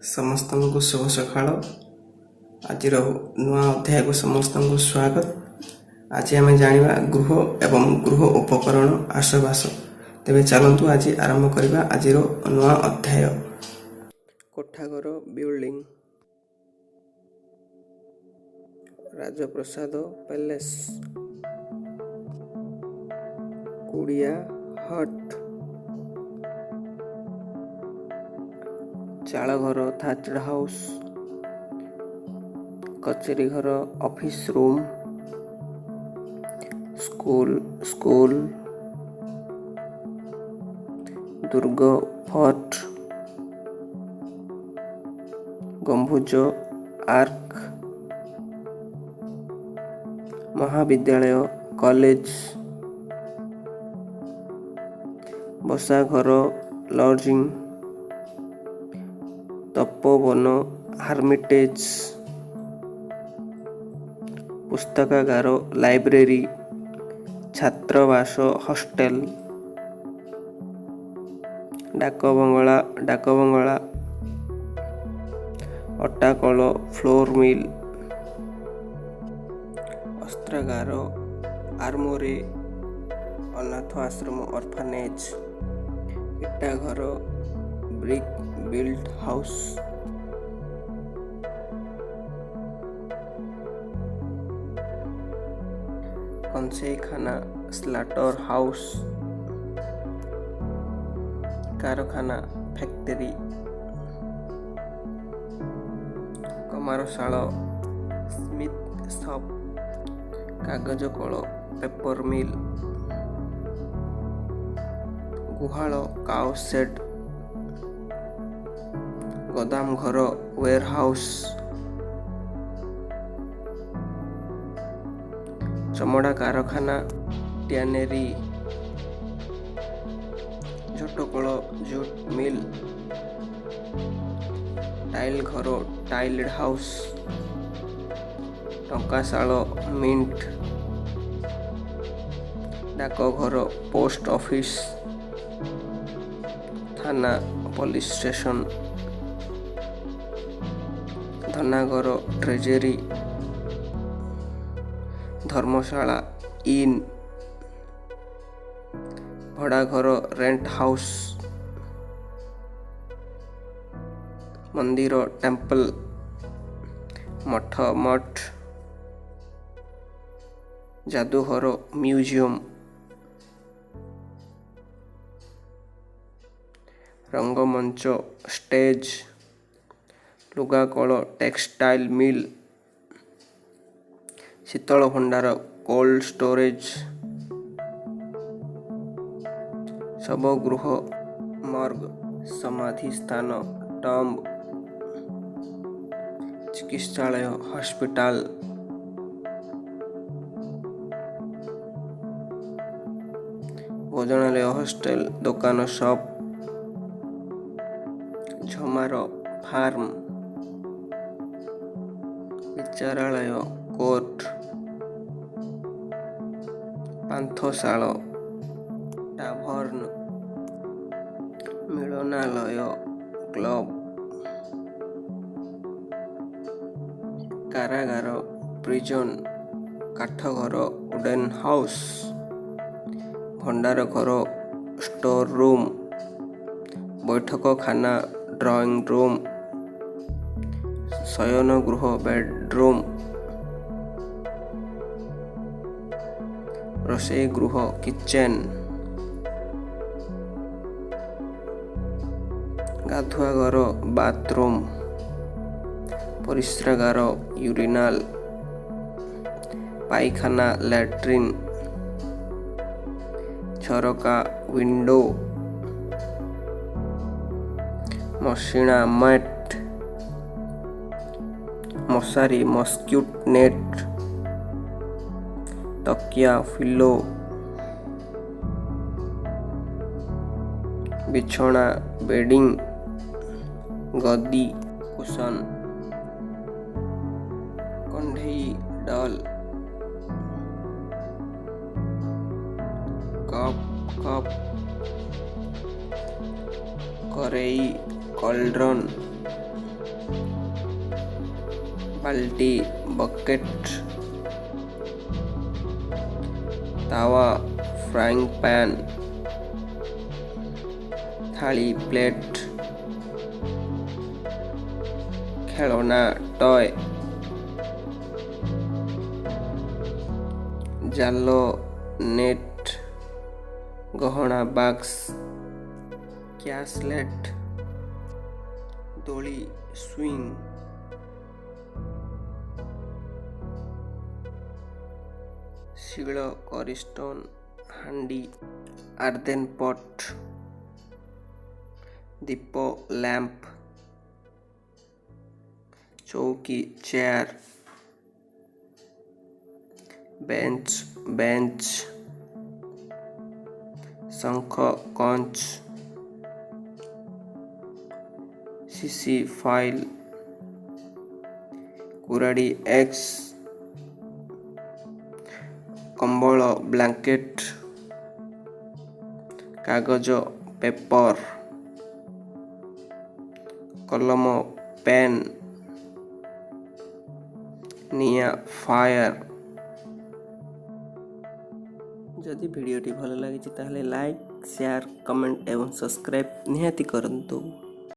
ସମସ୍ତଙ୍କୁ ଶୁଭ ସକାଳ। ଆଜିର ନୂଆ ଅଧ୍ୟାୟକୁ ସମସ୍ତଙ୍କୁ ସ୍ୱାଗତ। ଆଜି ଆମେ ଜାଣିବା ଗୃହ ଏବଂ ଗୃହ ଉପକରଣ ଆସବାସ। ତେବେ ଚାଲନ୍ତୁ ଆଜି ଆରମ୍ଭ କରିବା ଆଜିର ନୂଆ ଅଧ୍ୟାୟ। କୋଠାଘର ବିଲ୍ଡିଂ, ରାଜପ୍ରସାଦ ପ୍ୟାଲେସ୍, କୁଡ଼ିଆ ହଟ୍, ଚାଳଘର thatched ହାଉସ୍, କଚେରୀ ଘର ଅଫିସ୍ ରୁମ୍, ସ୍କୁଲ, ଦୁର୍ଗ ଫୋର୍ଟ, ଗମ୍ବୁଜ ଆର୍କ, ମହାବିଦ୍ୟାଳୟ କଲେଜ, ବସାଘର ଲଜିଂ, ତପୋବନ ହାର୍ମିଟେଜ୍, ପୁସ୍ତକାଗାର ଲାଇବ୍ରେରୀ, ଛାତ୍ରାବାସ ହଷ୍ଟେଲ, ଡାକବଙ୍ଗଳା, ଅଟାକଳ ଫ୍ଲୋର ମିଲ୍, ଅସ୍ତ୍ରାଗାର ଆର୍ମୋରୀ, ଅନାଥ ଆଶ୍ରମ ଅର୍ଫାନେଜ୍, ଇଟାଘର ବ୍ରିକ୍ ବିଲ୍ଡ ହାଉସ୍, କଂସେଇଖାନା ସ୍ଲାଟର ହାଉସ୍, କାରଖାନା ଫ୍ୟାକ୍ଟରୀ, କମାରଶାଳ ସ୍ମିଥ୍ ସପ୍, କାଗଜ କଳ ପେପର ମିଲ୍, ଗୁହାଳ କାଉ ସେଡ୍, ଗୋଦାମ ଘର ୱେର୍ ହାଉସ୍, ଚମଡ଼ା କାରଖାନା ଟ୍ୟାନେରୀ, ଝୋଟକଳ ଜୁଟ୍ ମିଲ୍, ଟାଇଲ୍ ଘର ଟାଇଲ୍ଡ ହାଉସ୍, ଟଙ୍କାଶାଳ ମିଣ୍ଟ, ଡାକଘର ପୋଷ୍ଟ ଅଫିସ୍, ଥାନା ପୋଲିସ ଷ୍ଟେସନ, ଧନାଘର ଟ୍ରେଜେରୀ, ଧର୍ମଶାଳା ଇନ୍, ଭଡ଼ାଘର ରେଣ୍ଟ ହାଉସ୍, ମନ୍ଦିର ଟେମ୍ପଲ, ମଠ, ଯାଦୁଘର ମ୍ୟୁଜିୟମ, ରଙ୍ଗମଞ୍ଚ ଷ୍ଟେଜ୍, ଲୁଗାକଳ ଟେକ୍ସଟାଇଲ ମିଲ୍, ଶୀତଳ ଭଣ୍ଡାର କୋଲ୍ଡ ଷ୍ଟୋରେଜ, ଶବଗୃହ ମର୍ଗ, ସମାଧି ସ୍ଥାନ ଟମ୍ବ, ଚିକିତ୍ସାଳୟ ହସ୍ପିଟାଲ, ଭୋଜନାଳୟ ହଷ୍ଟେଲ, ଦୋକାନ ସପ୍, ଝମାର ଫାର୍ମ, ବିଚାରାଳୟ କୋର୍ଟ, ପାନ୍ଥଶାଳ ଟାଭର୍ନ, ମିଳନାଳୟ କ୍ଲବ, କାରାଗାର ପ୍ରିଜନ, କାଠଘର ଉଡେନ୍ ହାଉସ୍, ଭଣ୍ଡାରଘର ଷ୍ଟୋର ରୁମ୍, ବୈଠକଖାନା ଡ୍ରଇଂ ରୁମ୍, ଶୟନଗୃହ ବେଡରୁମ୍, ରୋଷେଇ ଗୃହ କିଚେନ୍, ଗାଧୁଆଘର ବାଥରୁମ୍, ପରିସ୍ରାଗାର ୟୁରିନାଲ, ପାଇଖାନା ଲାଟ୍ରିନ୍, ଝରକା ୱିଣ୍ଡୋ, ମଶିଣା ମ୍ୟାଟ୍, ମଶାରୀ ମସ୍କିଟ ନେଟ୍, ତକିଆ ଫିଲୋ, ବିଛଣା ବେଡିଂ, ଗଦି କୁସନ, କଣ୍ଢେଇ ଡଲ୍, କପ୍, କରେଇ କଲ୍ଡ୍ରନ୍, ବାଲ୍ଟି, ବକେଟ୍, ତାୱା, ଫ୍ରାଇଂ ପ୍ୟାନ୍, ଥାଳି, ପ୍ଲେଟ୍, ଖେଳନା, ଟୟ, ଜାଲ, ନେଟ୍, ଗହଣା ବାକ୍ସ, କ୍ୟାସଲେଟ୍, ଦୋଳି, ସୁଇଂ, ଶିଳ, କରିଷ୍ଟୋନ୍, ହାଣ୍ଡି, ଆର୍ଦେନ୍ ପଟ୍, ଦୀପ, ଲ୍ୟାମ୍ପ, ଚୌକି, ଚେୟାର, ବେଞ୍ଚ, ଶଙ୍ଖ, କଞ୍ଚ, ଶିଶି, ଫାଇଲ୍, କୁରାଡ଼ି, ଏକ୍ସ, କମ୍ବଳ, ବ୍ଲାଙ୍କେଟ୍, କାଗଜ, ପେପର, କଲମ, ପେନ୍, ନିଆଁ, ଫାୟାର। ଯଦି ଭିଡ଼ିଓଟି ଭଲ ଲାଗିଛି ତାହେଲେ ଲାଇକ୍, ସେୟାର, କମେଣ୍ଟ ଏବଂ ସବସ୍କ୍ରାଇବ୍ ନିହାତି କରନ୍ତୁ।